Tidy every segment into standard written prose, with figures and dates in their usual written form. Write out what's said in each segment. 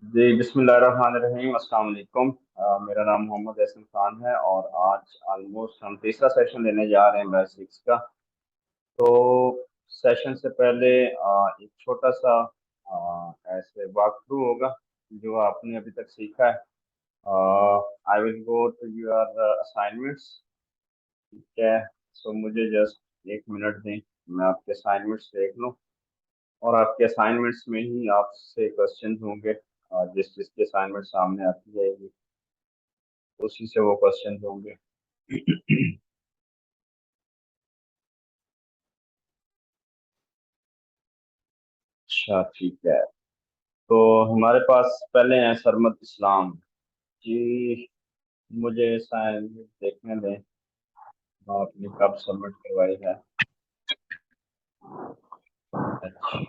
जी बिस्मिल्लाहिर्रहमानिर्रहीम अस्सलाम वालेकुम। मेरा नाम मोहम्मद एहसन खान है और आज ऑलमोस्ट हम तीसरा सेशन लेने जा रहे हैं बेसिक्स का। तो सेशन से पहले एक छोटा सा ऐसे वॉक थ्रू होगा जो आपने अभी तक सीखा है। I will go to your assignments. ठीक है। सो मुझे जस्ट एक मिनट दें, मैं आपके असाइनमेंट्स देख लूँ और आपके असाइनमेंट्स में ही आपसे क्वेश्चन होंगे। जिस जिसके असाइनमेंट सामने आती जाएगी उसी से वो क्वेश्चन होंगे। अच्छा ठीक है। तो हमारे पास पहले हैं सरमद इस्लाम जी। मुझे असाइनमेंट देखने दें, आपने कब सबमिट करवाई है। अच्छा,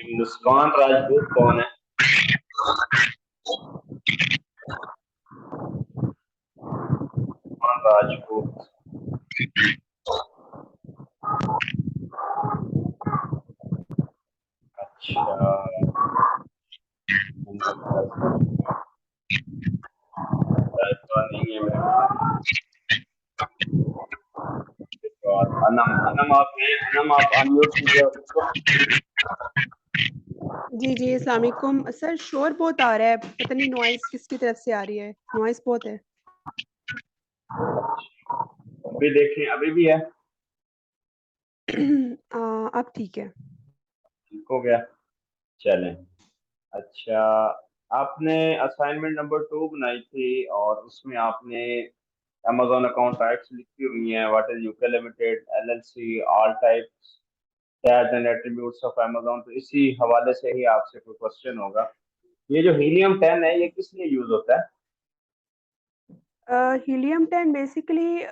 मुस्कान राजपूत कौन है? मुस्कान राजपूत। अच्छा, तो नहीं है मेरे पास। और अनम अनम आप हैं? अनम आप अनम्यूट कीजिए उसको। जी जी अस्सलाम वालेकुम सर। शोर बहुत आ रहा है, पता नहीं नॉइस किसकी तरफ से आ रही है, नॉइस बहुत है। अभी देखें, अभी भी है? अब ठीक है। ठीक हो गया, चलें। अच्छा, आपने असाइनमेंट नंबर 2 बनाई थी और उसमें आपने Amazon अकाउंट राइट्स लिखी हुई हैं। What is UK limited, LLC, all types, tags and attributes of Amazon। तो इसी हवाले से ही आपसे कोई क्वेश्चन होगा। ये जो हीलियम 10 है ये किस लिए यूज होता है? हीलियम 10 बेसिकली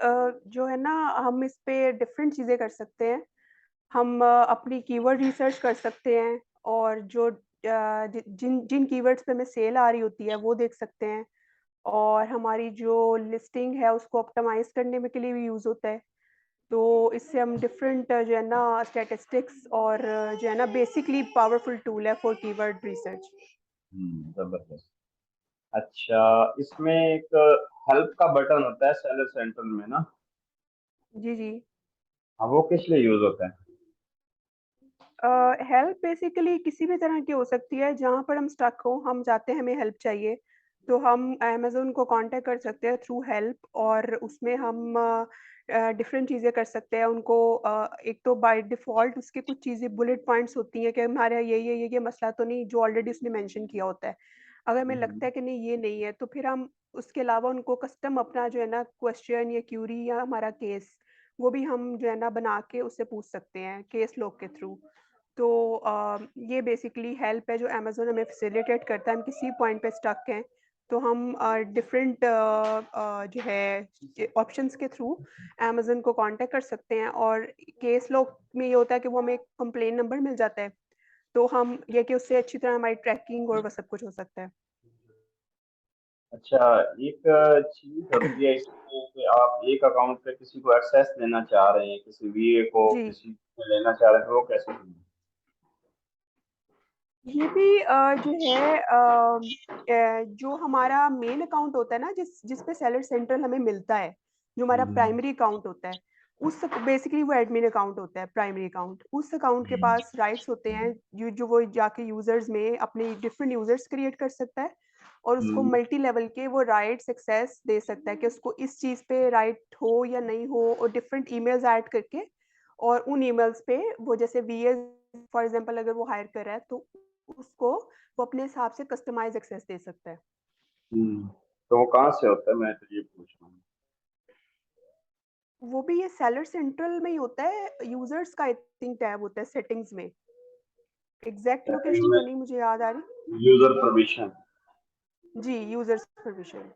जो है ना, हम इस पे डिफरेंट चीज़ें कर सकते हैं। हम अपनी कीवर्ड रिसर्च कर सकते हैं और जो जिन जिन कीवर्ड्स पे हमें सेल आ रही होती है वो देख सकते हैं। और हमारी जो लिस्टिंग है उसको ऑप्टिमाइज़ करने में के लिए भी यूज़ होता है। तो इससे हम डिफरेंट जो है ना स्टैटिस्टिक्स और जो है ना बेसिकली पावरफुल टूल है फॉर कीवर्ड रिसर्च। जबरदस्त। अच्छा, इसमें एक हेल्प का बटन होता है सेलर सेंटर में ना। जी जी। हाँ, वो किस लिए यूज होता है? हेल्प बेसिकली किसी भी तरह की हो सकती है, जहाँ पर हम स्टक हो, हम चाहते हैं हमें हेल्प चाहिए, तो हम अमेज़न को कांटेक्ट कर सकते हैं थ्रू हेल्प। और उसमें हम डिफरेंट चीज़ें कर सकते हैं उनको। एक तो बाय डिफ़ॉल्ट उसके कुछ चीज़ें बुलेट पॉइंट्स होती हैं कि हमारे यहाँ ये मसला तो नहीं, जो ऑलरेडी उसने मेंशन किया होता है। अगर हमें लगता है कि नहीं ये नहीं है, तो फिर हम उसके अलावा उनको कस्टम अपना जो है ना क्वेश्चन या क्यूरी या हमारा केस, वो भी हम जो है ना बना के उससे पूछ सकते हैं केस लॉग के थ्रू। तो ये बेसिकली हेल्प है जो अमेज़न हमें फैसिलिटेट करता है। हम किसी पॉइंट पे स्टक हैं, तो हम डिफरेंट जो है ऑप्शंस के थ्रू अमेज़न को कांटेक्ट कर सकते हैं। और केस लॉग में ये होता है कि वो हमें एक कंप्लेंट नंबर मिल जाता है, तो हम ये कि उससे अच्छी तरह हमारी ट्रैकिंग और वो सब कुछ हो सकता है। अच्छा, एक चीज होती है इसमें कि आप एक अकाउंट पे किसी को एक्सेस देना चाह रहे हैं, किसी वीए को जी। किसी को लेना चाह रहे हैं, तो वो कैसे करेंगे? ये भी जो है जो हमारा मेन अकाउंट होता है ना, जिस पे सेलर सेंट्रल हमें मिलता है, जो हमारा हम्म, प्राइमरी अकाउंट होता है, उस बेसिकली वो एडमिन अकाउंट होता है, प्राइमरी अकाउंट। उस अकाउंट के हम्म, पास राइट्स होते हैं जो वो जाके यूजर्स में अपने डिफरेंट यूजर्स क्रिएट कर सकता है और उसको हम्म, मल्टी लेवल के वो राइट्स एक्सेस दे सकता है कि उसको इस चीज़ पे राइट हो या नहीं हो, और डिफरेंट ईमेल्स ऐड करके। और उन ईमेल्स पे वो जैसे वीएस फॉर एग्जांपल अगर वो हायर कर रहा है, तो उसको वो अपने हिसाब से कस्टमाइज़ एक्सेस दे सकता है। हम्म। तो वो कहाँ से होता है, मैं तो ये पूछ रहा हूँ। वो भी ये सेलर सेंट्रल में ही होता है, यूज़र्स का आई थिंक टैब होता है सेटिंग्स में। एग्ज़ैक्ट लोकेशन तो नहीं मुझे याद आ रही। User permission. जी, यूज़र्स परमिशन।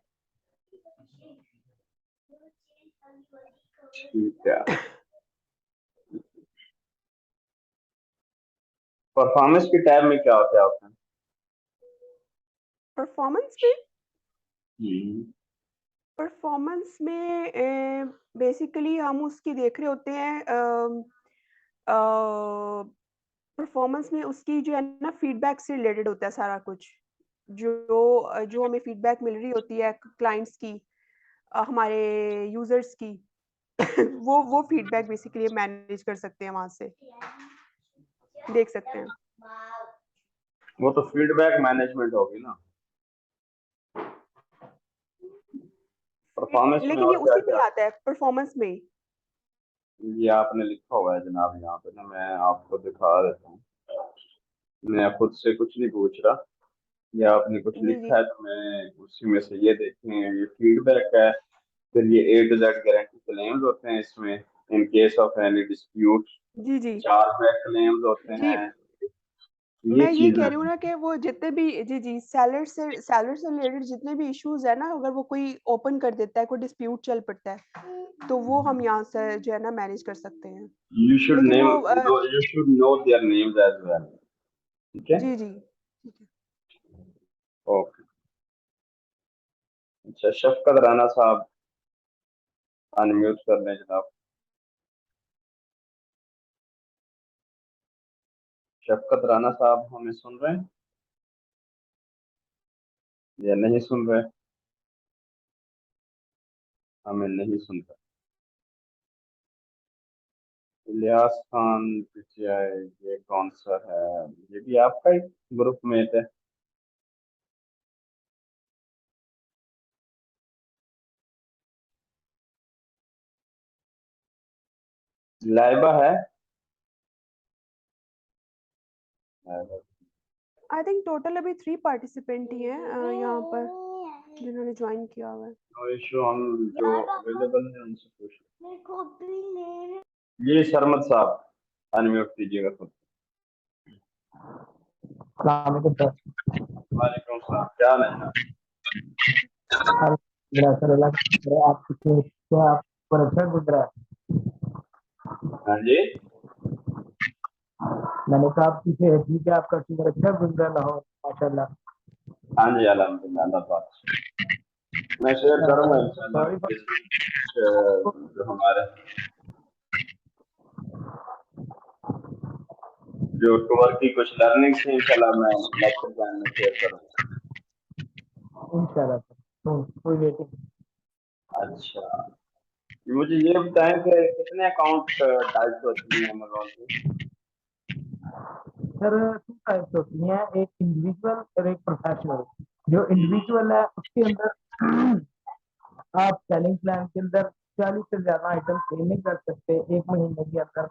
ठीक है। परफॉर्मेंस की टैब में क्या होता है आपका? परफॉर्मेंस में हम्म, परफॉर्मेंस में बेसिकली हम उसकी देख रहे होते हैं। अ, परफॉर्मेंस में उसकी जो है ना फीडबैक से रिलेटेड होता है सारा कुछ। जो हमें फीडबैक मिल रही होती है क्लाइंट्स की, हमारे यूज़र्स की वो फीडबैक बेसिकली मैनेज कर सकते हैं वहाँ से, देख सकते हैं। वो तो फीडबैक मैनेजमेंट होगी ना, परफॉर्मेंस में लेकिन ये और क्या उसी में ही क्या। आता है, परफॉर्मेंस में ही। ये आपने लिखा हुआ है जनाब यहाँ पे ना, मैं आपको दिखा देता हूँ। मैं खुद से कुछ नहीं पूछ रहा, ये आपने कुछ जी, जी। लिखा है तो मैं उसी में से ये देखें, ये फीडबैक है। फिर ये A to Z guarantee claims होते हैं इसमें, in case of any dispute. जी, जी। चार्जबैक क्लेम्स होते जी, हैं, ये मैं ये चीजें कह रही हूँ हैं। ना कि वो जितने भी जी, सेलर से रिलेटेड जितने भी इश्यूज़ हैं ना, अगर वो कोई ओपन कर देता है, कोई डिस्प्यूट चल पड़ता है, तो वो हम यहाँ से जो है ना मैनेज कर सकते हैं। यू शुड लेकिन नेम, वो you should know their names as well. ठीक है, जी, जी। ठीक है। ओके। अच्छा, शफकत राणा साहब अनम्यूट कर लें जनाब। शफकत राणा साहब हमें सुन रहे हैं या नहीं सुन रहे? हमें नहीं सुन रहे। इलियास खान पीटीआई, ये कौन सा है? ये भी आपका ही ग्रुप में है? लाइबा है? लाइबा। आई थिंक टोटल अभी 3 पार्टिसिपेंट ही हैं यहाँ पर जिन्होंने जॉइन किया हुआ है। नो इशू, हम जो अवेलेबल है उनसे पूछ। ये शरमत साहब अनम्यूट कीजिएगा खुद। वालेकुम सर। वालेकुम सलाम, क्या हाल है जनाब? मेरा सर अल्लाह का शुक्र है, आप कितने क्या आप पर अच्छा गुजरा है? हाँ जी, मैंने कहा आपकी सेहत ठीक है, आपका शुक्र अच्छा गुजरा लाहौर माशाल्लाह। हाँ जी, अल्हम्दुलिल्लाह, अल्लाह पाक। मैं शेयर करूंगा इंशाल्लाह सॉरी फॉर जो हमारे जो टूर की कुछ लर्निंग थी, इंशाल्लाह मैं लेक्चर प्लान में शेयर करूंगा। इंशाल्लाह सर, तो कोई वेटिंग। अच्छा, मुझे ये बताएं कि कितने अकाउंट टाइप्स होती हैं अमेज़न की? सर 2 टाइप्स होती हैं, एक इंडिविजुअल और एक प्रोफेशनल। जो इंडिविजुअल है उसके अंदर आप सेलिंग प्लान के अंदर 40 से ज्यादा आइटम सेल नहीं कर सकते 1 महीने के अंदर,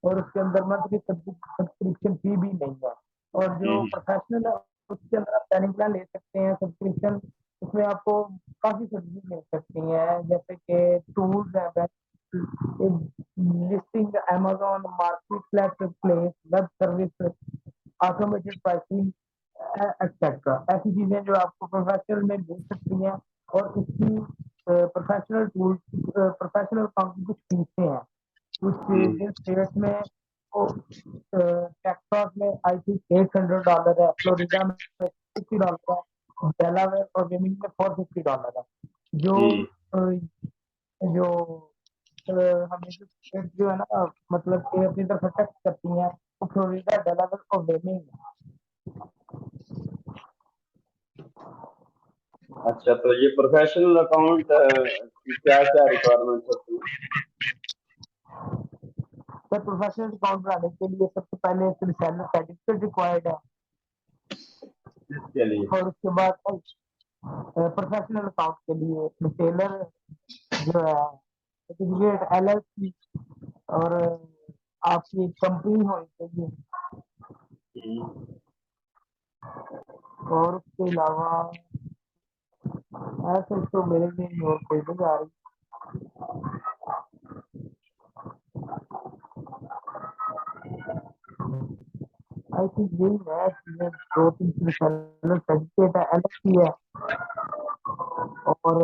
और उसके अंदर मंथली सब्सक्रिप्शन फी भी नहीं है। और जो हम्म, प्रोफेशनल है उसके अंदर आप सेलिंग प्लान ले सकते हैं सब्सक्रिप्शन, उसमें आपको काफी सर्विस मिल सकती हैं, जैसे कि टूल्स है, listing, Amazon market place, web service, automated pricing etcetera. ऐसी चीजें जो आपको प्रोफेशनल में मिल सकती हैं। और इसकी प्रोफेशनल टूल प्रोफेशनल अकाउंट की कुछ फीसें हैं, कुछ हम्म, जिन स्टेट में वो टेक्सास में आई थिंक $800 है, फ्लोरिडा में $50 है, डेलावेयर और वेमिंग में $450 है। जो हम्म। अ, जो हमें जो स्टेट जो है ना, मतलब कि अपनी तरफ टैक्स करती हैं, वो फ्लोरिडा, डेलावेयर और वेमिंग है। अच्छा, तो ये प्रोफेशनल अकाउंट की क्या क्या रिक्वायरमेंट होती है? सर प्रोफेशनल अकाउंट बनाने के लिए सबसे पहले एक रिसेलर सर्टिफिकेट रिक्वायर्ड है, किसके लिए? और उसके बाद प्रोफेशनल अकाउंट के लिए रिटेलर जो है सर्टिफिकेट LLC, और आपकी कंपनी होनी चाहिए। हम्म, और उसके अलावा ऐसे तो मेरे लिए और कोई नहीं आ रही। आई थिंक यही है, चीजें 2-3 रिसेलर सर्टिफिकेट है, LLC है, और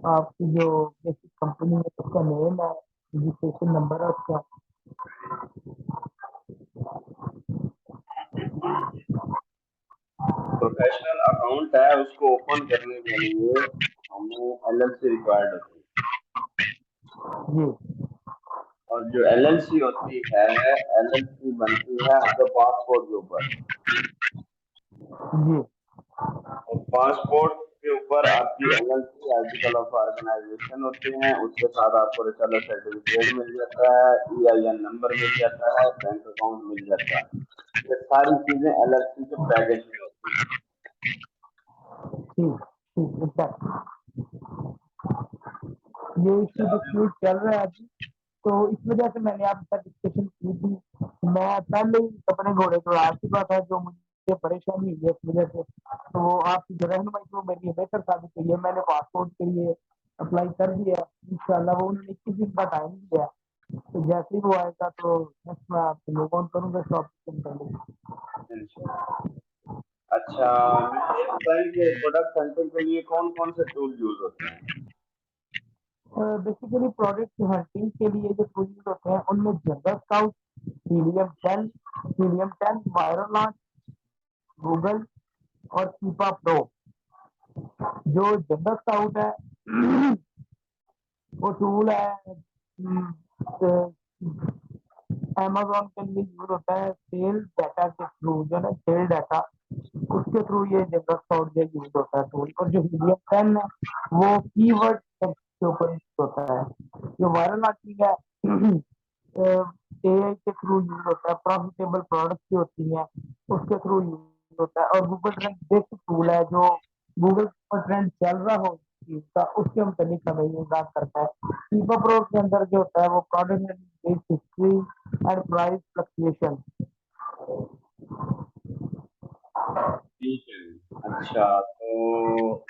आपकी जो बेसिक कंपनी है उसका नेम है, रजिस्ट्रेशन नंबर है उसका। प्रोफेशनल अकाउंट है, उसको ओपन करने के लिए हमें LLC रिक्वायर्ड होती है। जी और जो एलएलसी होती है, एलएलसी बनती है आपके पासपोर्ट के ऊपर, जी और पासपोर्ट के ऊपर आपकी एलएलसी आर्टिकल ऑफ ऑर्गेनाइजेशन होते हैं, उसके साथ आपको रिसर्च सर्टिफिकेट मिल जाता है, ईआईएन नंबर मिल जाता है, बैंक अकाउंट मिल जाता है। ये सारी चीजें एलएलसी के पैकेज में होती हैं। ठीक ठीक एग्जैक्ट ये इश्यू डिस्प्यूट चल रहा है अभी, तो इस वजह से मैंने आपके साथ डिस्कशन की थी। मैं पहले ही अपने घोड़े को आ चुका था, जो मुझे परेशानी हुई है इस वजह से, तो आपकी जो रहनुमाई तो मेरी बेहतर साबित हुई है। मैंने पासपोर्ट के लिए अप्लाई कर दिया इंशाल्लाह, वो उन्होंने 21 दिन का टाइम दिया, तो जैसे ही वो आएगा तो नेक्स्ट मैं आपको लॉग ऑन करूंगा शॉप कर अच्छा, मुझे ये बताइए कि प्रोडक्ट हंटिंग के लिए कौन कौन से टूल यूज होते हैं? बेसिकली प्रोडक्ट हंटिंग के लिए जो टूल्स होते हैं उनमें general scout, helium 10 viral launch, Google और कीपा प्रो। जो जनरल स्काउट है वो टूल है अमेजोन के लिए यूज होता है सेल डाटा के थ्रू, जो है सेल डाटा, उसके थ्रू ये जनरल स्काउट जो यूज होता है टूल। और जो हीलियम 10 है वो कीवर्ड के ऊपर यूज होता है। जो वायरल आर्टिंग है एआई के थ्रू यूज होता है, प्रॉफिटेबल प्रोडक्ट्स जो होती हैं उसके थ्रू यूज होता है। और गूगल ट्रेंड बेसिक टूल है, जो गूगल पर ट्रेंड चल रहा हो चीज का उसके मुताबिक हमें ये बात करता है। कीपा प्रो के अंदर जो होता है वो product based history and price fluctuation. ठीक है। अच्छा, तो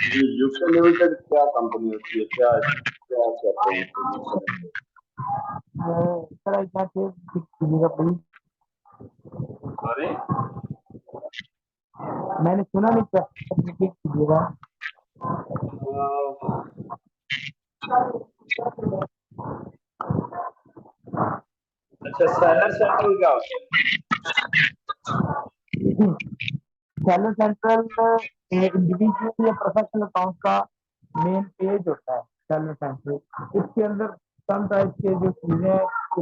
ये यूके लिमिटेड क्या कंपनी होती है, क्या क्या कहते हैं इसको, UK limited? Sir I can say कीजिएगा प्लीज, सॉरी? मैंने सुना नहीं सर, रिपीट कीजिएगा। अच्छा, सेलर सेंट्रल क्या होता है? सेलर सेंट्रल इंडिविजुअल या प्रोफेशनल अकाउंट का मेन पेज होता है सेलर सेंट्रल। इसके अंदर सम टाइप के जो चीजें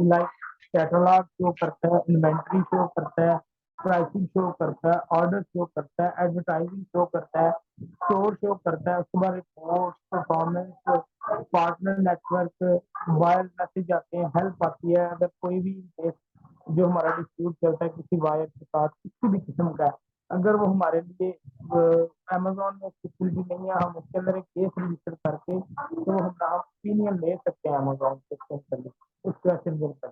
लाइक कैटलॉग शो करता है, इन्वेंट्री शो करता है, प्राइसिंग शो करता है, ऑर्डर शो करता है, एडवर्टाइजिंग शो करता है, स्टोर शो करता है, उसके बाद report, performance, partner network, wire message आते हैं, हेल्प आती है अगर कोई भी केस जो हमारा डिस्प्यूट चलता है किसी वायर के साथ किसी भी किस्म का, अगर वो हमारे लिए अमेजोन में फैसिलिटी नहीं है, हम उसके अंदर एक केस रजिस्टर करके तो हम ओपिनियन ले सकते हैं अमेजोन से उसके अंदर उस क्वेश्चन के ऊपर।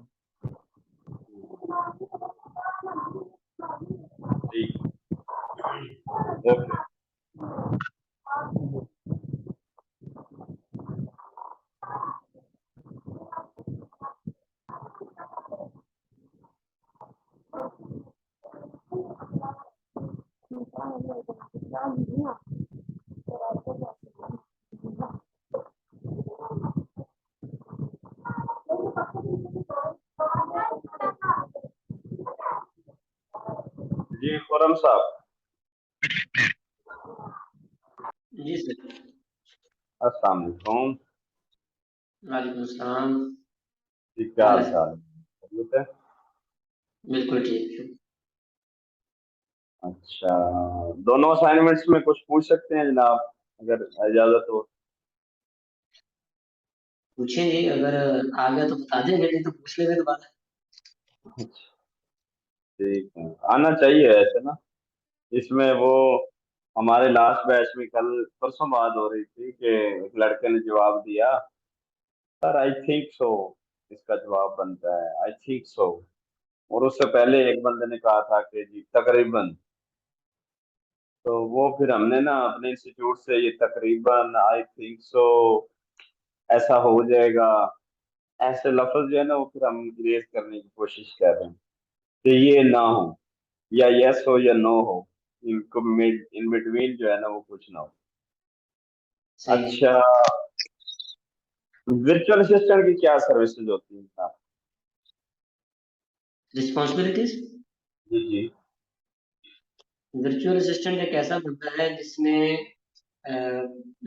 ठीक, ओके। जी खुरम साहब, जी सर। अस्सलाम वालेकुम। वालेकुम सलाम। जी, क्या हाल चाल है? खैरियत है? बिल्कुल ठीक है। अच्छा, दोनों असाइनमेंट्स में कुछ पूछ सकते हैं जनाब, अगर इजाजत हो? पूछें जी, अगर आ गया तो बता देंगे, नहीं तो पूछ लेंगे दोबारा। ठीक है, आना चाहिए ऐसे ना। इसमें वो हमारे लास्ट बैच में कल परसों बात हो रही थी कि एक लड़के ने जवाब दिया, सर आई थिंक सो, इसका जवाब बनता है आई थिंक सो। और उससे पहले एक बंदे ने कहा था कि जी तकरीबन। तो वो फिर हमने ना अपने इंस्टीट्यूट से ये तकरीबन, आई थिंक सो, ऐसा हो जाएगा, ऐसे लफ्ज जो है ना वो फिर हम इरेज करने की कोशिश कर रहे हैं कि ये ना हो, या यस हो या नो हो, इनको मिड इन बिटवीन जो है ना वो कुछ ना हो। सही है। अच्छा, वर्चुअल असिस्टेंट की क्या सर्विसेज होती हैं? रिस्पॉन्सिबिलिटीज। जी जी। वर्चुअल असिस्टेंट एक ऐसा बंदा है जिसने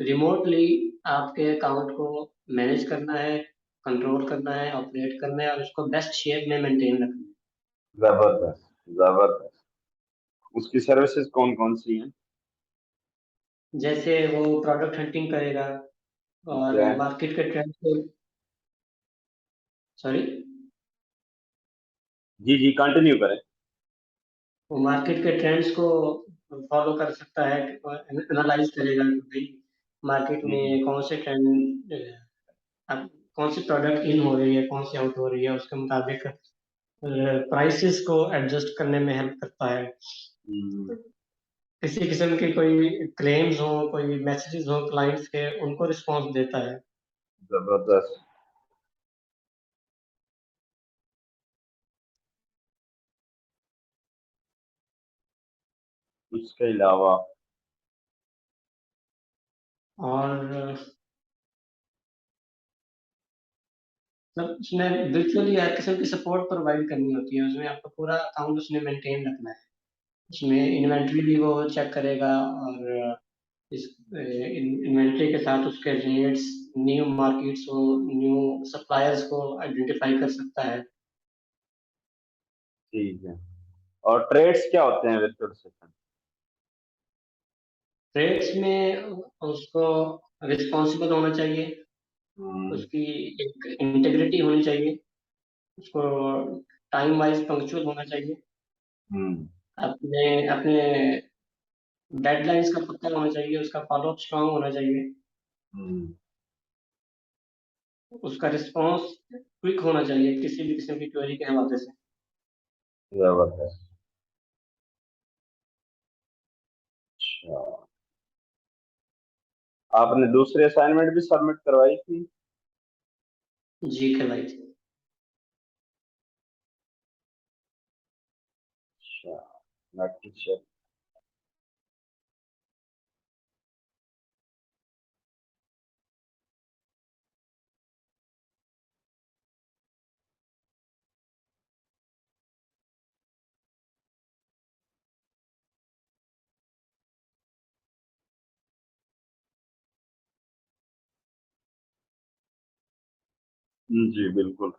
रिमोटली आपके अकाउंट को मैनेज करना है, कंट्रोल करना है, ऑपरेट करना है और उसको बेस्ट शेप में मेंटेन रखना है। जबरदस्त, जबरदस्त। उसकी सर्विसेज कौन कौन सी हैं? जैसे वो प्रोडक्ट हंटिंग करेगा ठीक और है। मार्केट के ट्रेंड को, सॉरी, जी जी, कंटिन्यू करें। वो मार्केट के ट्रेंड्स को फॉलो कर सकता है, एनालाइज करेगा कि भाई मार्केट हम्म, में कौन से ट्रेंड, अब कौन सी प्रोडक्ट इन हो रही है, कौन सी आउट हो रही है, उसके मुताबिक प्राइसेस को एडजस्ट करने में हेल्प करता है। हम्म, किसी किस्म के कोई क्लेम्स हो, कोई मैसेजेस हो क्लाइंट्स के, उनको रिस्पॉन्स देता है। जबरदस्त। इसके अलावा और मतलब उसमें virtually हर किस्म की सपोर्ट प्रोवाइड करनी होती है, उसमें आपका पूरा अकाउंट उसने मेंटेन रखना है। उसमें इन्वेंट्री भी वो चेक करेगा और इस इन्वेंट्री के साथ उसके रेट्स, न्यू मार्केट्स को, न्यू सप्लायर्स को आइडेंटिफाई कर सकता है। ठीक है। और ट्रेड्स क्या होते हैं विद सिस्टम? ट्रेड्स में उसको रिस्पॉन्सिबल होना चाहिए, हम्म, उसकी एक इंटेग्रिटी होनी चाहिए, उसको टाइम वाइज पंक्चुअल होना चाहिए, हम्म, अपने अपने डेडलाइंस का पता होना चाहिए, उसका फॉलो अप स्ट्रांग होना चाहिए, हम्म, उसका रिस्पॉन्स क्विक होना चाहिए किसी भी किस्म की क्वेरी के हवाले से। जबरदस्त। अच्छा, आपने दूसरी असाइनमेंट भी सबमिट करवाई थी? जी करवाई थी। अच्छा, लेट मी चेक। जी बिल्कुल,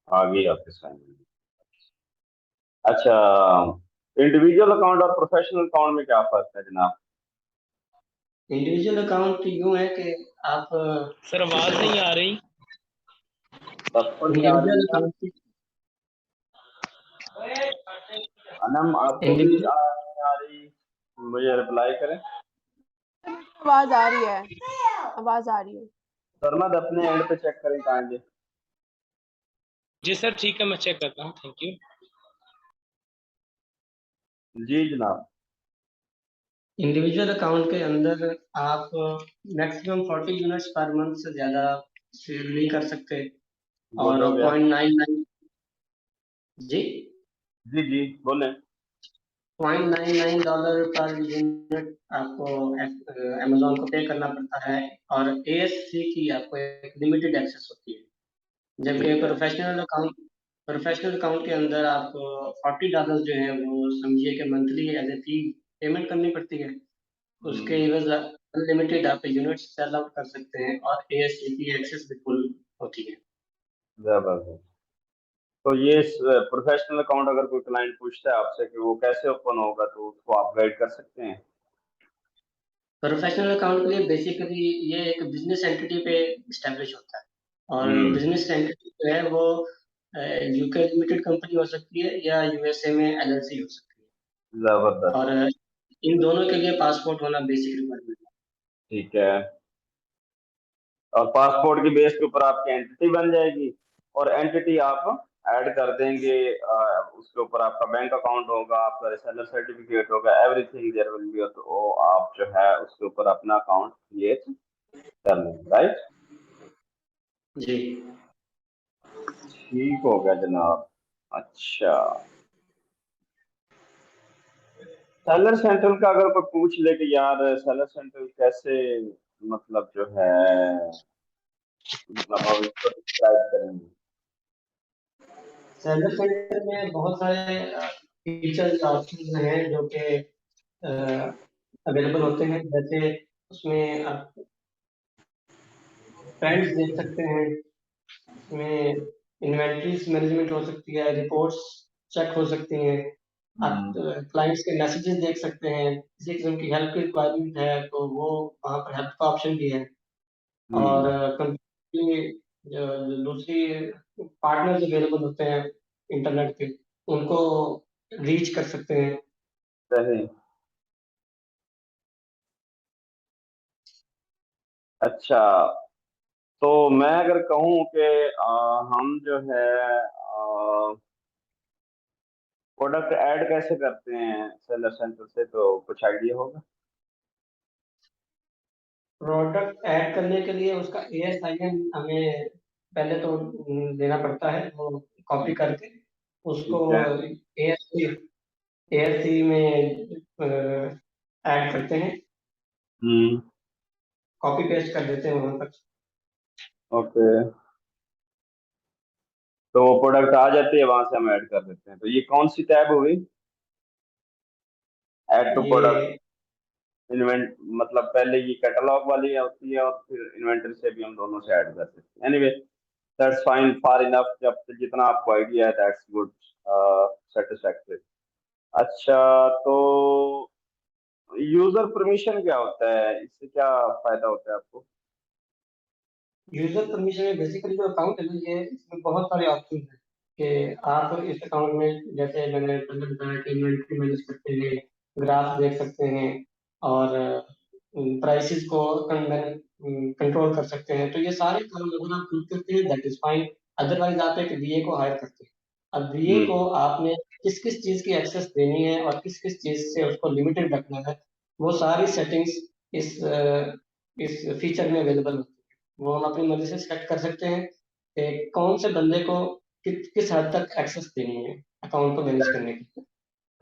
आ गई आपकी असाइनमेंट। अच्छा, इंडिविजुअल अकाउंट और प्रोफेशनल अकाउंट में क्या फर्क है जनाब? इंडिविजुअल अकाउंट यूं है कि आप सर आवाज नहीं आ रही। सबको नहीं आ रही इंडिविजुअल ना? अकाउंट अनम, आपको भी इंडिविजुअल नहीं आ रही? मुझे रिप्लाई करें। आवाज आ रही है, आवाज आ रही है। सरमद अपने एंड पे चेक करें काइंडली। जी सर ठीक है, मैं चेक करता हूँ, थैंक यू। जी जनाब। इंडिविजुअल अकाउंट के अंदर आप मैक्सिमम 40 यूनिट्स पर मंथ से ज्यादा सेल नहीं कर सकते। गुड और हो गया। 0.99, जी, जी जी, बोलें। $0.99 पर यूनिट आपको अमेजोन को पे करना पड़ता है। और एएससी की आपको एक लिमिटेड एक्सेस होती है, जबकि ठीक है। प्रोफेशनल अकाउंट के अंदर आपको $40 जो है वो समझिए कि monthly as a fee payment करनी पड़ती है। उसके एवज अनलिमिटेड आप यूनिट्स सेल आउट कर सकते हैं और एएससी की एक्सेस भी फुल होती है। जबरदस्त। तो ये प्रोफेशनल अकाउंट अगर कोई क्लाइंट पूछता है आपसे कि वो कैसे ओपन होगा, तो उसको आप गाइड कर सकते हैं? प्रोफेशनल अकाउंट के लिए बेसिकली ये एक बिजनेस एंटिटी पे इस्टेब्लिश होता है। और हम्म, बिजनेस एंटिटी जो है वो यूके लिमिटेड कंपनी हो सकती है या यूएसए में एलएलसी हो सकती है। जबरदस्त। और इन दोनों के लिए पासपोर्ट होना बेसिक रिक्वायरमेंट है। ठीक है। और पासपोर्ट की बेस के ऊपर आपकी एंटिटी बन जाएगी, और एंटिटी आप ऐड कर देंगे। उसके ऊपर आपका बैंक अकाउंट होगा, आपका रिसेलर सर्टिफिकेट होगा, एवरीथिंग देयर विल बी। तो आप जो है उसके ऊपर अपना अकाउंट क्रिएट कर लेंगे, राइट? जी। ठीक हो गया जनाब। अच्छा, सेलर सेंट्रल का अगर कोई पूछ ले कि यार सेलर सेंट्रल कैसे, मतलब जो है, मतलब हम इसको डिस्क्राइब करेंगे? सेलर सेंटर में बहुत सारे फीचर्स ऑप्शन हैं जो कि अवेलेबल होते हैं। जैसे उसमें आप ट्रेंड्स देख सकते हैं, इसमें इन्वेंटरीज मैनेजमेंट हो सकती है, रिपोर्ट्स चेक हो सकती हैं, आप क्लाइंट्स के मैसेजेस देख सकते हैं, किसी किस्म की हेल्प की रिक्वायरमेंट है तो वो वहाँ पर हेल्प का ऑप्शन भी है। और कंपनी की जो दूसरी पार्टनर्स अवेलेबल होते हैं इंटरनेट के, उनको रीच कर सकते हैं। सही। अच्छा, तो मैं अगर कहूँ कि हम जो है प्रोडक्ट ऐड कैसे करते हैं सेलर सेंटर से, तो कुछ आइडिया होगा? प्रोडक्ट ऐड करने के लिए उसका ASIN हमें पहले तो देना पड़ता है, वो कॉपी करके उसको ठीक है। ASC में ऐड करते हैं, हम्म। कॉपी पेस्ट कर देते हैं वहां तक। ओके, तो वो प्रोडक्ट आ जाती है, वहां से हम ऐड कर देते हैं। तो ये कौन सी टैब हुई? ऐड टू प्रोडक्ट ये इन्वेंट, मतलब पहले ये कैटलॉग वाली होती है और फिर इन्वेंटरी से भी हम दोनों से ऐड कर सकते हैं। Anyway, that's fine, far enough, जब जितना आपको आइडिया है दैट्स गुड, सेटिस्फैक्टरी। अच्छा, तो यूजर परमिशन क्या होता है, इससे क्या फायदा होता है आपको? यूजर परमिशन में बेसिकली जो अकाउंट है ना, ये इसमें बहुत सारे ऑप्शन हैं कि आप इस अकाउंट में, जैसे मैंने पहले बताया कि इन्वेंटरी मैनेज करते हैं, ग्राफ देख सकते हैं और प्राइसेस को कंट्रोल कर सकते हैं। तो ये सारे काम अगर आप खुद करते हैं दैट इज फाइन, अदरवाइज आप एक VA को हायर करते हैं। अब VA हम्म। को आपने किस किस चीज की एक्सेस देनी है और किस किस चीज से उसको लिमिटेड रखना है, वो सारी सेटिंग्स इस फीचर में अवेलेबल होती है। वो हम अपनी मर्जी से सेट कर सकते हैं कि कौन से बंदे को किस हद तक एक्सेस देनी है अकाउंट को मैनेज करने की।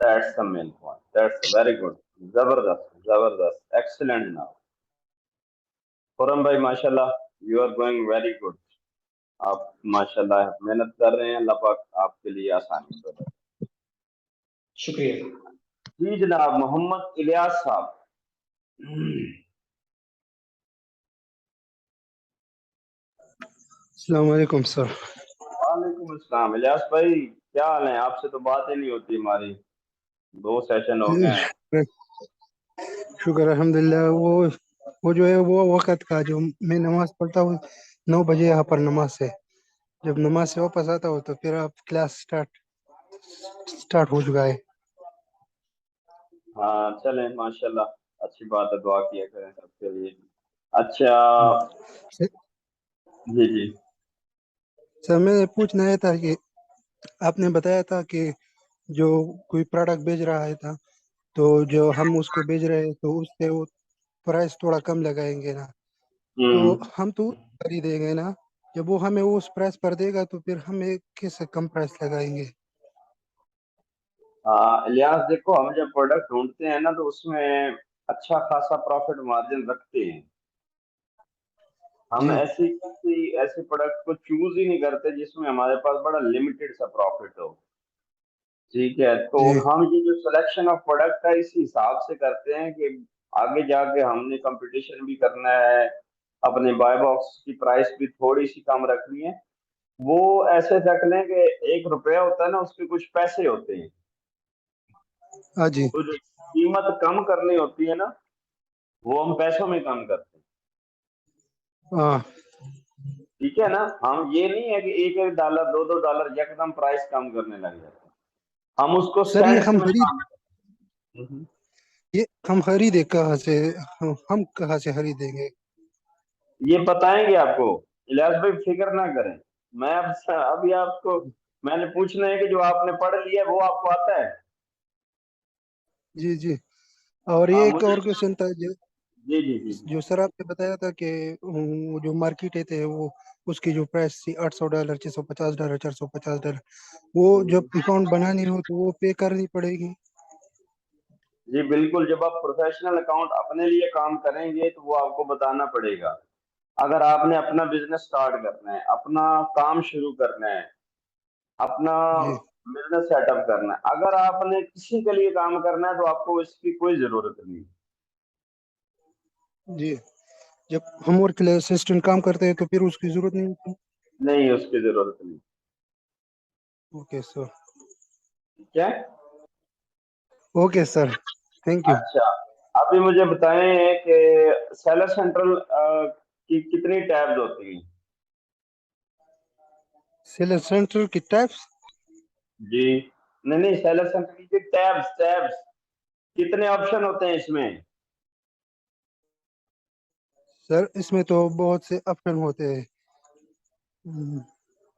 That's the main point, that's very good, जबरदस्त जबरदस्त, एक्सीलेंट नाउ। खुरम भाई माशाल्लाह, you are going very good. आप माशाल्लाह मेहनत कर रहे हैं, अल्लाह पाक आपके लिए आसानी कर। शुक्रिया। जी जनाब, मोहम्मद इलियास साहब। अस्सलाम वालेकुम सर। वालेकुम अस्सलाम। इलियास भाई, क्या हाल है? आपसे तो बात ही नहीं होती हमारी, 2 सेशन हो गए हैं। शुक्र अल्हम्दुलिल्लाह। वो जो है वो वक़्त का जो मैं नमाज पढ़ता हूँ 9 बजे यहाँ पर नमाज से, जब नमाज से वापस आता हूँ तो फिर आप क्लास स्टार्ट हो चुका है। हाँ चलें, माशाल्लाह, अच्छी बात है, दुआ किया करें सबके लिए। अच्छा, सर जी जी। सर, मैं पूछना ये था कि आपने बताया था कि जो कोई प्रोडक्ट बेच रहा है था, तो जो हम उसको बेच रहे हैं तो उससे वो प्राइस थोड़ा कम लगाएंगे ना, तो हम्म। हम तो खरीदेंगे ना, जब वो हमें उस प्राइस पर देगा तो फिर हमें कैसे कम प्राइस लगाएंगे? हाँ इलियास, देखो, हम जब प्रोडक्ट ढूंढते हैं ना तो उसमें अच्छा खासा प्रॉफिट मार्जिन रखते हैं। हम जी ऐसे प्रोडक्ट को चूज ही नहीं करते जिसमें हमारे पास बड़ा लिमिटेड सा प्रॉफिट हो। ठीक है, तो जी हम ये जो सिलेक्शन ऑफ प्रोडक्ट है इस हिसाब से करते हैं कि आगे जाके हमने कंपटीशन भी करना है, अपने बाय बॉक्स की प्राइस भी थोड़ी सी कम रखनी है। वो ऐसे रख लें कि 1 रुपया होता है ना, उसके कुछ पैसे होते हैं। हाँ जी तो जो कीमत कम करनी होती है ना, वो हम पैसों में कम करते हैं। हाँ ठीक है ना, हम ये नहीं है कि $1-1 $2-2 यकदम प्राइस कम करने लग जाते हैं। हम उसको सर, सेंट्स में काम करते हैं। ये हम खरीदे कहाँ से? हम कहाँ से खरीदेंगे? ये बताएंगे आपको, इलियास भाई, फिक्र ना करें। मैं अभी आपको, मैंने पूछना है कि जो आपने पढ़ लिया वो आपको आता है। जी जी। और हाँ ये एक मुझे, और क्वेश्चन था, जो जी जी जी जी। जो सर आपने बताया था कि वो जो मार्केट है थे वो, उसकी जो प्राइस थी $800, $650, $450, वो जब अकाउंट बनानी हो तो वो पे करनी पड़ेगी? जी बिल्कुल, जब आप प्रोफेशनल अकाउंट अपने लिए काम करेंगे तो वो आपको बताना पड़ेगा। अगर आपने अपना बिजनेस स्टार्ट करना है, अपना काम शुरू करना है, अपना जी बिजनेस सेटअप करना है, अगर आपने किसी के लिए काम करना है तो आपको इसकी कोई जरूरत नहीं। जी। जब हम और के लिए असिस्टेंट काम करते हैं तो फिर उसकी जरूरत नहीं होती। नहीं, उसकी जरूरत नहीं। Okay sir. ठीक है। Okay sir, thank you. अच्छा, अभी मुझे बताएं कि सेलर सेंट्रल की कितनी टैब्स होती हैं? सेलर सेंट्रल की टाइप्स? जी, नहीं, सेलर सेंट्रल की टैब्स टैब्स कितने ऑप्शन होते हैं इसमें? सर इसमें तो बहुत से ऑप्शन होते हैं।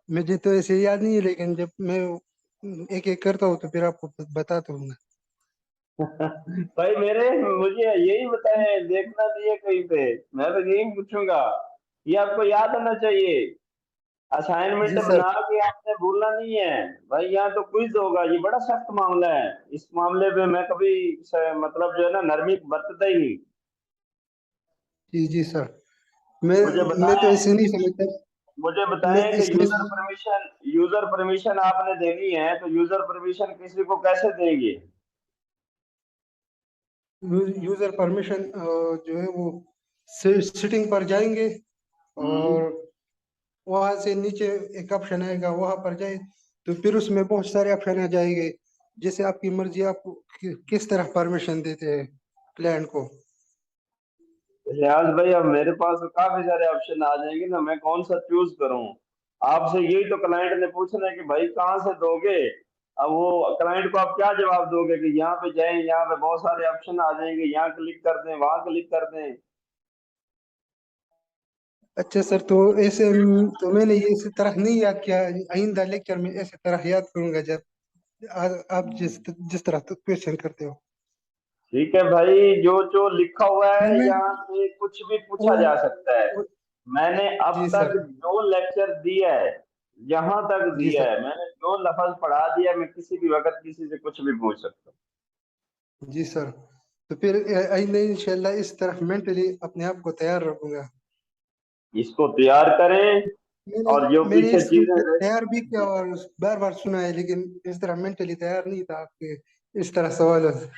मुझे तो ऐसे याद नहीं है, लेकिन जब मैं एक एक करता हूँ तो फिर आपको बताता हूँ मैं। भाई मुझे यही बताएं, देखना नहीं है कहीं पे, मैं तो यही पूछूंगा। ये आपको याद होना चाहिए, असाइनमेंट जी सर। बना के आपने भूलना नहीं है। भाई यहाँ तो क्विज होगा, ये बड़ा सख्त मामला है। इस मामले पे मैं कभी मतलब जो है ना नरमी बरतता ही नहीं। जी जी सर। मैं मुझे मैं तो बताएं ऐसे नहीं समझता। मुझे मैं बताएं कि इसमें यूजर परमिशन आपने देनी है, तो यूजर परमिशन किसी को कैसे देंगे? यूजर परमिशन जो है वो सेटिंग पर जाएंगे, हम्म। और वहां से नीचे एक ऑप्शन आएगा, वहां पर जाए तो फिर उसमें बहुत सारे ऑप्शन आ जाएंगे। जैसे आपकी मर्जी, आप किस तरह परमिशन देते हैं क्लाइंट को। रियाज भाई, अब मेरे पास तो काफी सारे ऑप्शन आ जाएंगे ना, मैं कौन सा चूज करूं? आपसे यही तो क्लाइंट ने पूछना है कि भाई कहाँ से दोगे। अब वो क्लाइंट को आप क्या जवाब दोगे कि यहाँ पे जाएं, यहाँ पे बहुत सारे ऑप्शन आ जाएंगे, यहाँ क्लिक कर दें, वहां क्लिक कर दें। अच्छा सर, तो ऐसे तो मैंने ये इसी तरह नहीं याद किया। आइंदा लेक्चर में ऐसी तरह याद करूंगा जब आप जिस जिस तरह क्वेश्चन करते हो। ठीक है भाई, जो जो लिखा हुआ सर है मैं यहाँ से कुछ भी पूछा वो, जा सकता है। वो मैंने अब जी तक सर। जो लेक्चर दिया है, यहाँ तक जी दिया सर। है, मैंने जो लफ्ज पढ़ा दिया, मैं किसी भी वक्त किसी से कुछ भी पूछ सकता हूँ। जी सर, तो फिर आइंदा इंशाल्लाह इस तरह मेंटली अपने आप को तैयार रखूंगा। इसको तैयार करें, मैंने और जो मैंने पीछे इसको चीजें तैयार भी किया और बार बार सुना है, लेकिन इस तरह मेंटली तैयार नहीं था आपके इस तरह सवालों से।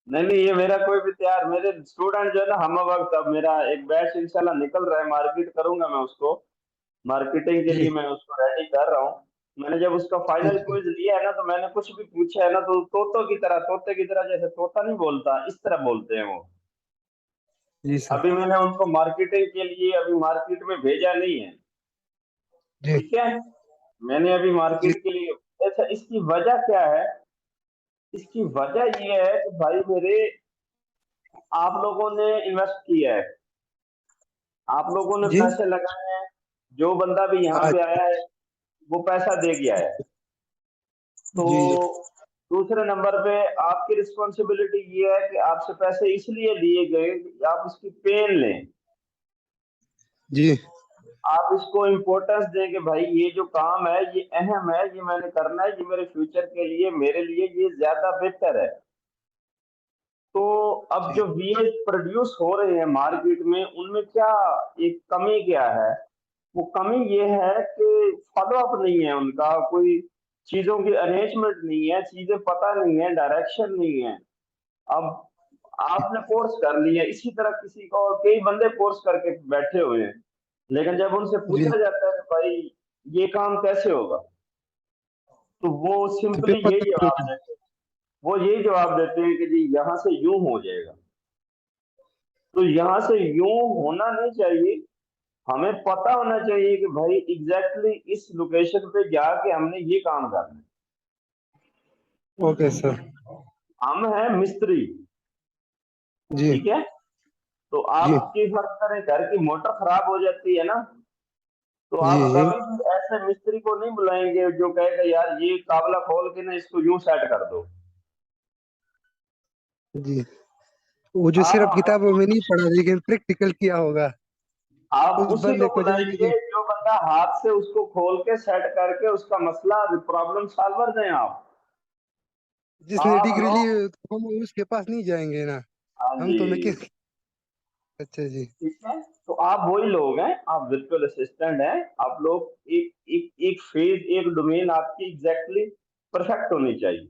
नहीं, ये मेरा कोई भी तैयार, मेरे स्टूडेंट जो है ना हम वक्त, अब मेरा एक बैच इंशाल्लाह निकल रहा है, मार्केट करूंगा मैं उसको, मार्केटिंग के लिए जी मैं उसको रेडी कर रहा हूँ। मैंने जब उसका जी फाइनल सर। क्विज लिया है ना, तो मैंने कुछ भी पूछा है ना, तो तोते की तरह, जैसे तोता नहीं बोलता, इस तरह बोलते हैं वो। जी सर। अभी मैंने उनको मार्केटिंग के लिए अभी मार्केट में भेजा नहीं है। जी ठीक है, मैंने अभी जी मार्केट के लिए। अच्छा, इसकी वजह क्या है? इसकी वजह ये है कि भाई मेरे, आप लोगों ने इन्वेस्ट किया है, आप लोगों ने जी। पैसे लगाए हैं। जो बंदा भी यहाँ आज पे आया है, वो पैसा दे के आया है। तो जी जी दूसरे नंबर पे आपकी रिस्पॉन्सिबिलिटी ये है कि आपसे पैसे इसलिए लिए गए कि आप इसकी पेन लें, जी आप इसको इम्पोर्टेंस दें कि भाई ये जो काम है ये अहम है, ये मैंने करना है, ये मेरे फ्यूचर के लिए, मेरे लिए ये ज्यादा बेहतर है। तो अब जी जो वीएस प्रोड्यूस हो रहे हैं मार्केट में, उनमें क्या एक कमी क्या है? वो कमी ये है कि फॉलो अप नहीं है उनका, कोई चीजों की अरेंजमेंट नहीं है, चीजें पता नहीं है, डायरेक्शन नहीं है। अब आपने कोर्स कर लिया, इसी तरह किसी को, कई बंदे कोर्स करके बैठे हुए हैं, लेकिन जब उनसे जी। पूछा जाता है कि भाई ये काम कैसे होगा, तो वो तो फिर सिंपली पता नहीं होता। वो यही जवाब देते हैं कि जी यहाँ से यूं हो जाएगा। तो यहाँ से यूं होना नहीं चाहिए, हमें पता होना चाहिए कि भाई एग्जैक्टली इस लोकेशन पे जाके हमने ये काम करना ओके सर। है। हम हैं मिस्त्री। जी ठीक है, तो जी आपकी फर्ज करें घर की मोटर खराब हो जाती है ना, तो जी आप जी कभी भी ऐसे मिस्त्री को नहीं बुलाएंगे जो कहेगा यार ये काबला खोल के ना इसको यूं सेट कर दो। जी। वो जो आप सिर्फ किताबों में नहीं पढ़ा, लेकिन प्रैक्टिकल किया होगा, आप उस उसी को बंदे को जाएंगे बुलाएंगे जो जो बंदा हाथ से उसको खोल के सेट करके उसका मसला प्रॉब्लम सॉल्वर दें आप। जिसने आप डिग्री ली लोग, है, तो हम उसके पास नहीं जाएंगे ना। हाँ हम जी, तो मैकेनिक। अच्छा जी। ठीक है, तो आप वही लोग हैं, आप वर्चुअल असिस्टेंट हैं। आप लोग एक फेज, एक डोमेन आपकी एग्जैक्टली परफेक्ट होनी चाहिए।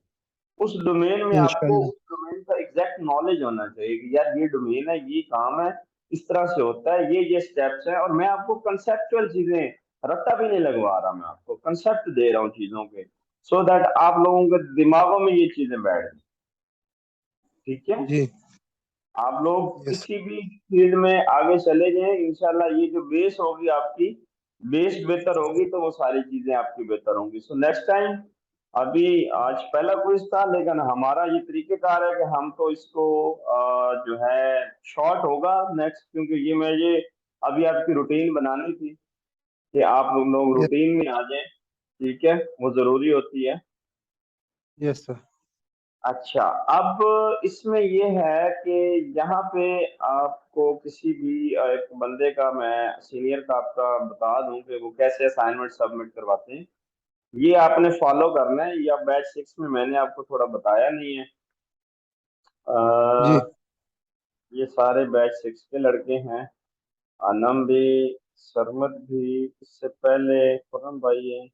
उस डोमेन में आपको इंशाल्लाह। उस डोमेन का एग्जैक्ट नॉलेज होना चाहिए कि यार ये डोमेन है, ये काम है, इस तरह से होता है, ये स्टेप्स हैं। और मैं आपको कंसेप्चुअल चीजें, रट्टा भी नहीं लगवा रहा, मैं आपको कंसेप्ट दे रहा हूँ चीजों के, सो दैट आप लोगों के दिमागों में ये चीजें बैठ जाए। ठीक है, जी। आप लोग यस। किसी भी फील्ड में आगे चले जाएं, इंशाल्लाह ये जो बेस होगी आपकी, बेस बेहतर होगी तो वो सारी चीजें आपकी बेहतर होंगी। सो नेक्स्ट टाइम, अभी आज पहला क्विज था, लेकिन हमारा ये तरीकेकार है कि हम तो इसको जो है शॉर्ट होगा नेक्स्ट, क्योंकि ये अभी आपकी रूटीन बनानी थी कि आप लोग यस। रूटीन में आ जाएं। ठीक है, वो जरूरी होती है। Yes sir. अच्छा, अब इसमें ये है कि यहाँ पे आपको किसी भी एक बंदे का, मैं सीनियर का आपका बता दूं कि वो कैसे असाइनमेंट सबमिट करवाते हैं। ये आपने फॉलो करना है, या बैच 6 में मैंने आपको थोड़ा बताया नहीं है। जी। अ, ये सारे बैच 6 के लड़के हैं, अनम भी, सरमत भी, इससे पहले खुरम भाई है।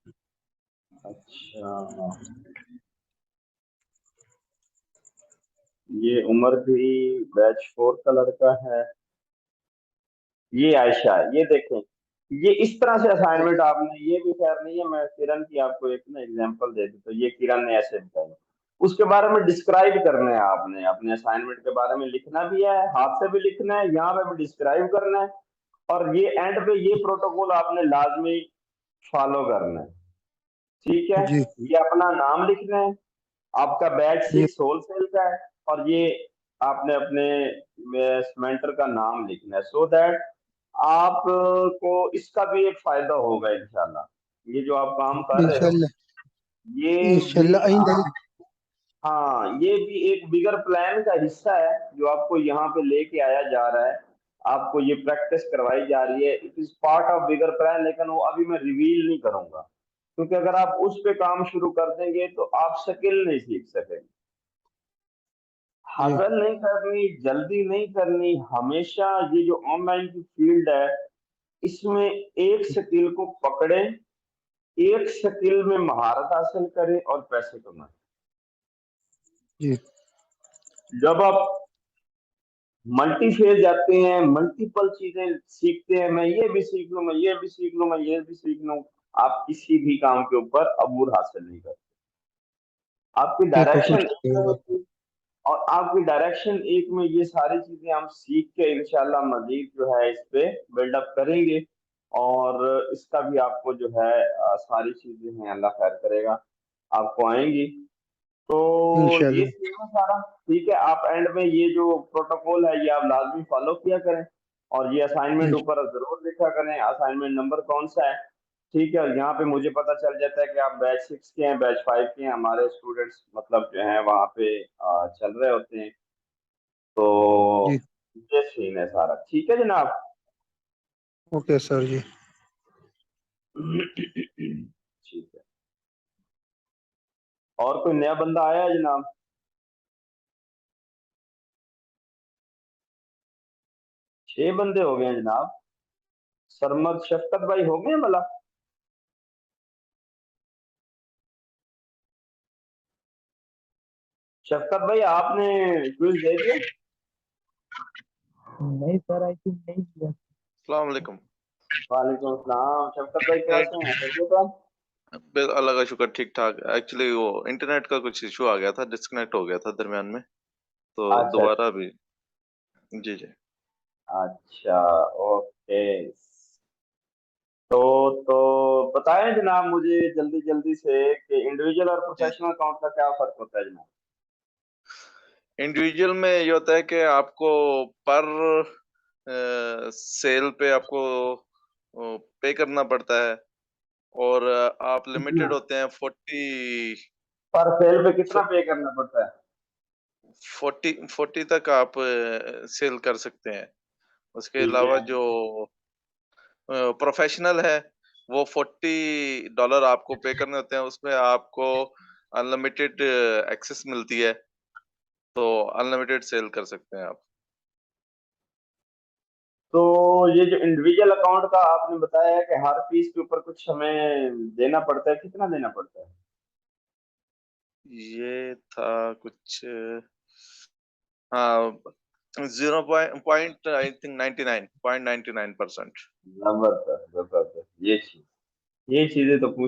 अच्छा, ये उमर भी बैच 4 का लड़का है। ये आयशा है, ये देखें, ये इस तरह से असाइनमेंट आपने, ये भी खैर नहीं है, मैं किरण की आपको एक ना एग्जांपल दे दूं, तो ये किरण ने ऐसे बताया, उसके बारे में डिस्क्राइब करना है आपने, अपने असाइनमेंट के बारे में लिखना भी है, हाथ से भी लिखना है, यहाँ पे भी डिस्क्राइब करना है, और ये एंड पे ये प्रोटोकॉल आपने लाजमी फॉलो करना है। ठीक है, जी। ये अपना नाम लिखना है, आपका बैच ये 6 होलसेल का है, और ये आपने अपने मेंटर का नाम लिखना है, सो दैट आपको इसका भी एक फायदा होगा इंशाल्लाह। ये जो आप काम कर रहे हो, इंशाल्लाह। ये भी इंशाल्लाह आइंदा। आप, हाँ, ये भी एक बिगर प्लान का हिस्सा है जो आपको यहाँ पे लेके आया जा रहा है, आपको ये प्रैक्टिस करवाई जा रही है, it is part of bigger plan, लेकिन वो अभी मैं रिवील नहीं करूंगा, क्योंकि अगर आप उस पे काम शुरू कर देंगे तो आप स्किल नहीं सीख सकेंगे। जी। हसल नहीं करनी, जल्दी नहीं करनी, हमेशा ये जो ऑनलाइन की फील्ड है, इसमें एक स्किल को पकड़े, एक स्किल में महारत हासिल करें और पैसे कमाएं। जी। जब आप मल्टी फेज जाते हैं, मल्टीपल चीजें सीखते हैं, मैं ये भी सीख लूं, मैं ये भी सीख लूं, मैं ये भी सीख लूं, आप किसी भी काम के ऊपर अबूर हासिल नहीं करते। आपकी ये तो डायरेक्शन कुछ एक में होती है, और आपकी डायरेक्शन एक में ये सारी चीजें हम सीख के इंशाल्लाह मजीद जो है इस पे बिल्डअप करेंगे, और इसका भी आपको जो है सारी चीजें हैं, अल्लाह खैर करेगा, आपको आएंगी। तो ये इंशाल्लाह। सीन है सारा। ठीक है, आप एंड में ये जो प्रोटोकॉल है ये आप लाजमी फॉलो किया करें, और ये असाइनमेंट इंश- ऊपर जरूर लिखा करें, असाइनमेंट नंबर कौन सा है। ठीक है, और यहाँ पे मुझे पता चल जाता है कि आप बैच 6 के हैं, बैच 5 के हैं, हमारे स्टूडेंट्स मतलब जो हैं वहाँ पे चल रहे होते हैं। तो जी। ये सीन है सारा। ठीक है जनाब। ओके सर जी। ठीक है, और कोई नया बंदा आया है जनाब? 6 बंदे हो गए हैं जनाब। सरमद शफकत भाई हो गए हैं भला? शफकत भाई आपने क्विज दे दिया? नहीं सर, आई थिंक नहीं किया। अस्सलाम वालेकुम। वालेकुम अस्सलाम, शफकत भाई कैसे हैं, खैरियत है? अल्लाह का शुक्र, ठीक ठाक। एक्चुअली वो इंटरनेट का कुछ इशू आ गया था, डिस्कनेक्ट हो गया था दरमियान में, तो अच्छा दोबारा भी। जी जी। अच्छा, ओके। तो बताएं जनाब मुझे जल्दी जल्दी से कि इंडिविजुअल और जी, प्रोफेशनल अकाउंट का क्या फर्क होता है जनाब? इंडिविजुअल में ये होता है कि आपको पर सेल पे आपको पे करना पड़ता है, और आप कितना? लिमिटेड होते हैं 40 पर सेल पे कितना पे करना पड़ता है? 40 तक आप सेल कर सकते हैं। उसके ठीक अलावा है। जो प्रोफेशनल है, वो $40 आपको पे करने होते हैं। उसमें आपको अनलिमिटेड एक्सेस मिलती है, तो अनलिमिटेड सेल कर सकते हैं आप। तो ये जो इंडिविजुअल अकाउंट का आपने बताया है कि हर पीस के ऊपर कुछ हमें देना पड़ता है, कितना देना पड़ता है? ये था कुछ, हाँ, 0.99 I think 99.99%. जबरदस्त जबरदस्त ये चीजें तो